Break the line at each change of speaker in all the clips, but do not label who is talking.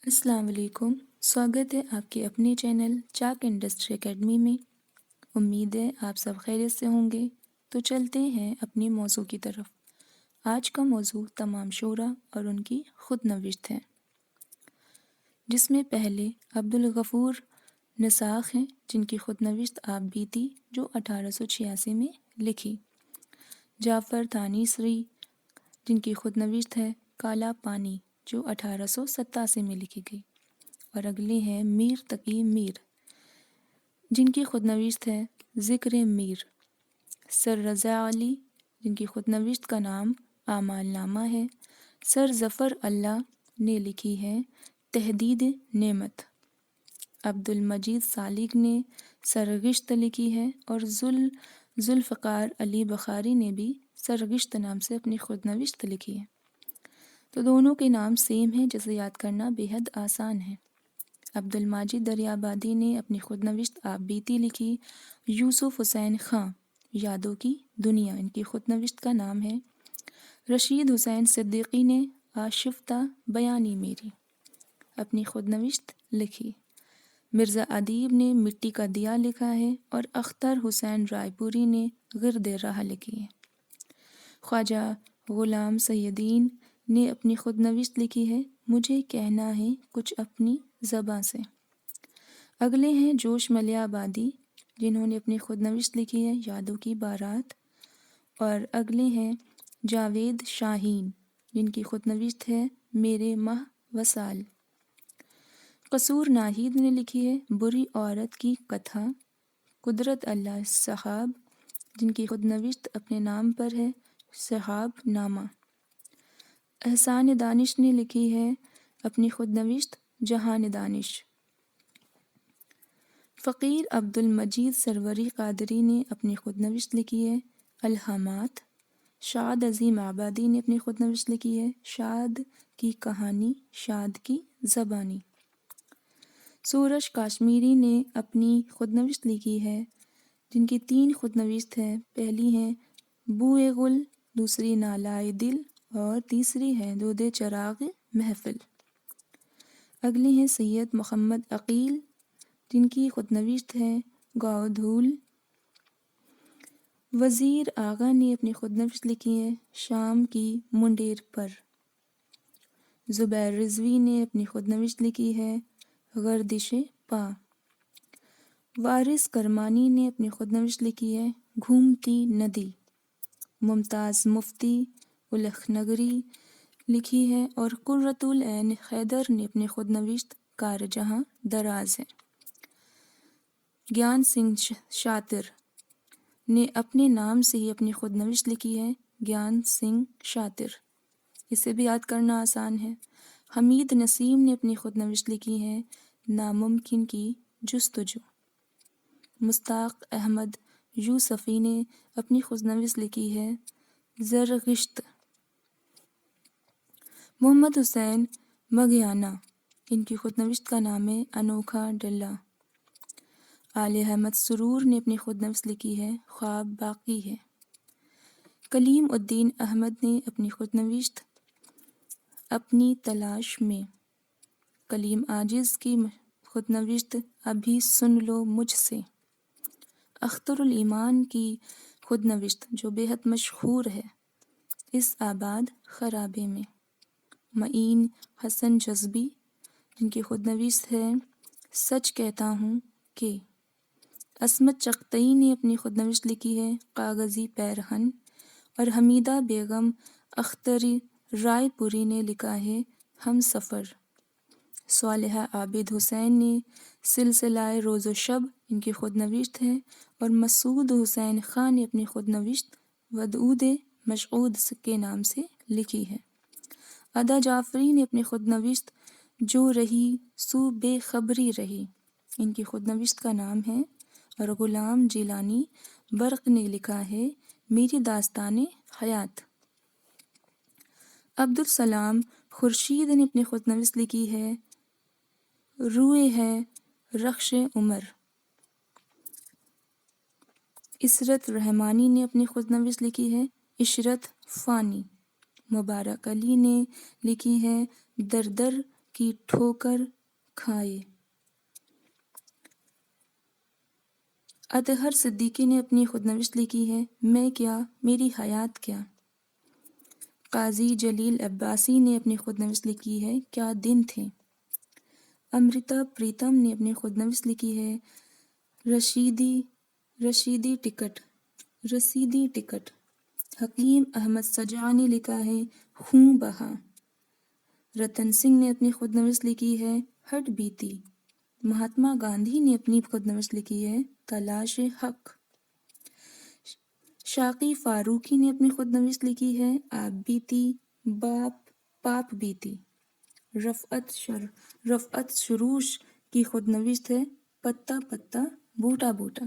السلام علیکم، سواگت ہے آپ کے اپنے چینل چاک انڈسٹری اکیڈمی میں۔ امید ہے آپ سب خیریت سے ہوں گے۔ تو چلتے ہیں اپنے موضوع کی طرف۔ آج کا موضوع تمام شعراء اور ان کی خود نوشت ہے، جس میں پہلے عبدالغفور نساخ ہیں جن کی خود نوشت آپ بیتی جو 1886 میں لکھی، جعفر تانیسری جن کی خود نوشت ہے کالا پانی جو 1887 میں لکھی گئی، اور اگلے ہیں میر تقی میر جن کی خود نوشت ہے ذکر میر، سر رضا علی جن کی خود نوشت کا نام اعمال نامہ ہے، سر ظفر اللہ نے لکھی ہے تحدید نعمت، عبد المجید سالک نے سرگشت لکھی ہے، اور ذوالفقار علی بخاری نے بھی سرگشت نام سے اپنی خود نوشت لکھی ہے۔ تو دونوں کے نام سیم ہیں جسے یاد کرنا بے حد آسان ہے۔ عبد الماجد دریابادی نے اپنی خود نوشت آپ بیتی لکھی، یوسف حسین خاں یادوں کی دنیا ان کی خود نوشت کا نام ہے، رشید حسین صدیقی نے آشفتہ بیانی میری اپنی خود نوشت لکھی، مرزا ادیب نے مٹی کا دیا لکھا ہے، اور اختر حسین رائے پوری نے گرد راہ لکھی ہے۔ خواجہ غلام سیدین نے اپنی خود نوشت لکھی ہے مجھے کہنا ہے کچھ اپنی زباں سے۔ اگلے ہیں جوش ملیح آبادی جنہوں نے اپنی خود نوشت لکھی ہے یادوں کی بارات، اور اگلے ہیں جاوید شاہین جن کی خود نوشت ہے میرے ماہ وصال۔ قصور ناہید نے لکھی ہے بری عورت کی کتھا، قدرت اللہ صحاب جن کی خود نوشت اپنے نام پر ہے صحاب نامہ۔ احسان دانش نے لکھی ہے اپنی خود نوشت جہان دانش۔ فقیر عبد المجید سروری قادری نے اپنی خود نوشت لکھی ہے الہامات۔ شاد عظیم آبادی نے اپنی خود نوشت لکھی ہے شاد کی کہانی شاد کی زبانی۔ سورج کاشمیری نے اپنی خود نوشت لکھی ہے جن کی 3 خود نوشت ہیں، پہلی ہے بوئے گل، دوسری نالائے دل، اور تیسری ہے دود چراغ محفل۔ اگلے ہیں سید محمد عقیل جن کی خود نوشت ہے گاؤ دھول۔ وزیر آغا نے اپنی خود نوشت لکھی ہے شام کی منڈیر پر۔ زبیر رضوی نے اپنی خود نوشت لکھی ہے گردش پا۔ وارث کرمانی نے اپنی خود نوشت لکھی ہے گھومتی ندی۔ ممتاز مفتی الخ نگری لکھی ہے، اور قرۃ العین حیدر نے اپنی خود نوشت کار جہاں دراز ہے۔ گیان سنگھ شاطر نے اپنے نام سے ہی اپنی خود نوشت لکھی ہے گیان سنگھ شاطر، اسے بھی یاد کرنا آسان ہے۔ حمید نسیم نے اپنی خود نوشت لکھی ہے ناممکن کی جستجو۔ مشتاق احمد یوسفی نے اپنی خود نوشت لکھی ہے زرگشت۔ محمد حسین مگھیانہ ان کی خود نوشت کا نام ہے انوکھا ڈلہ۔ آل احمد سرور نے اپنی خود نوشت لکھی ہے خواب باقی ہے۔ کلیم الدین احمد نے اپنی خود نوشت اپنی تلاش میں۔ کلیم عاجز کی خود نوشت ابھی سن لو مجھ سے۔ اختر الایمان کی خود نوشت جو بے حد مشہور ہے اس آباد خرابے میں۔ معین حسن جذبی جن کی خود نوشت ہے سچ کہتا ہوں کہ۔ عصمت چغتئی نے اپنی خود نوشت لکھی ہے کاغذی پیرہن، اور حمیدہ بیگم اختری رائے پوری نے لکھا ہے ہم سفر۔ صالحہ عابد حسین نے سلسلہ روز و شب ان کی خود نوشت ہے، اور مسعود حسین خان نے اپنی خود نوشت ودعود مشعود کے نام سے لکھی ہے۔ ادا جعفری نے اپنی خود نوشت جو رہی سو بے خبری رہی ان کی خود نوشت کا نام ہے، اور غلام جیلانی برق نے لکھا ہے میری داستان حیات۔ عبدالسلام خورشید نے اپنی خود نوشت لکھی ہے روئے ہے رخش عمر۔ عشرت رحمانی نے اپنی خود نوشت لکھی ہے عشرت فانی۔ مبارک علی نے لکھی ہے در در کی ٹھوکر کھائے۔ اطہر صدیقی نے اپنی خود نوشت لکھی ہے میں کیا میری حیات کیا۔ قاضی جلیل عباسی نے اپنی خود نوشت لکھی ہے کیا دن تھے۔ امرتا پریتم نے اپنی خود نوشت لکھی ہے رشیدی ٹکٹ۔ حکیم احمد سجا نے لکھا ہے خوں بہا۔ رتن سنگھ نے اپنی خود نوشت لکھی ہے ہٹ بیتی۔ مہاتما گاندھی نے اپنی خود نوشت لکھی ہے تلاش حق۔ شاقی فاروقی نے اپنی خود نوشت لکھی ہے آپ بیتی پاپ بیتی۔ رفعت سروش کی خود نوشت ہے پتا پتا بوٹا بوٹا۔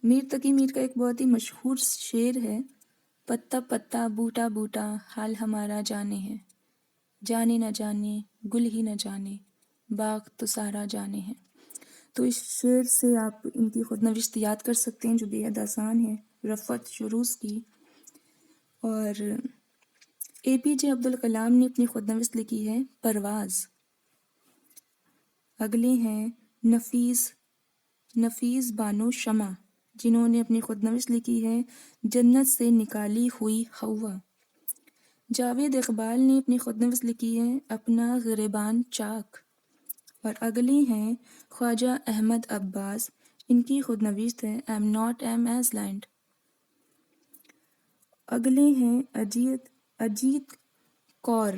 میر تقی میر کا ایک بہت ہی مشہور شعر ہے پتا پتا بوٹا بوٹا حال ہمارا جانے ہے، جانے نہ جانے گل ہی نہ جانے باغ تو سارا جانے ہے۔ تو اس شعر سے آپ ان کی خود نوشت یاد کر سکتے ہیں جو بے حد آسان ہے رفعت سروش کی۔ اور اے پی جے عبدالکلام نے اپنی خود نوشت لکھی ہے پرواز۔ اگلے ہیں نفیس بانو شمع جنہوں نے اپنی خود نوشت لکھی ہے جنت سے نکالی ہوئی ہوا۔ جاوید اقبال نے اپنی خود نوشت لکھی ہے اپنا گریباں چاک۔ اور اگلے ہیں خواجہ احمد عباس، ان کی خود نوشت ہے am not an island. اگلے ہیں اجیت کور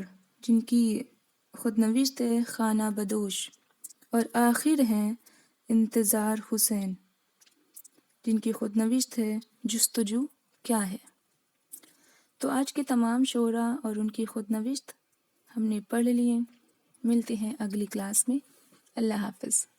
جن کی خود نوشت ہے خانہ بدوش۔ اور آخر ہیں انتظار حسین جن کی خود نوشت ہے جستجو کیا ہے۔ تو آج کے تمام شعراء اور ان کی خود نوشت ہم نے پڑھ لیے۔ ملتے ہیں اگلی کلاس میں۔ اللہ حافظ۔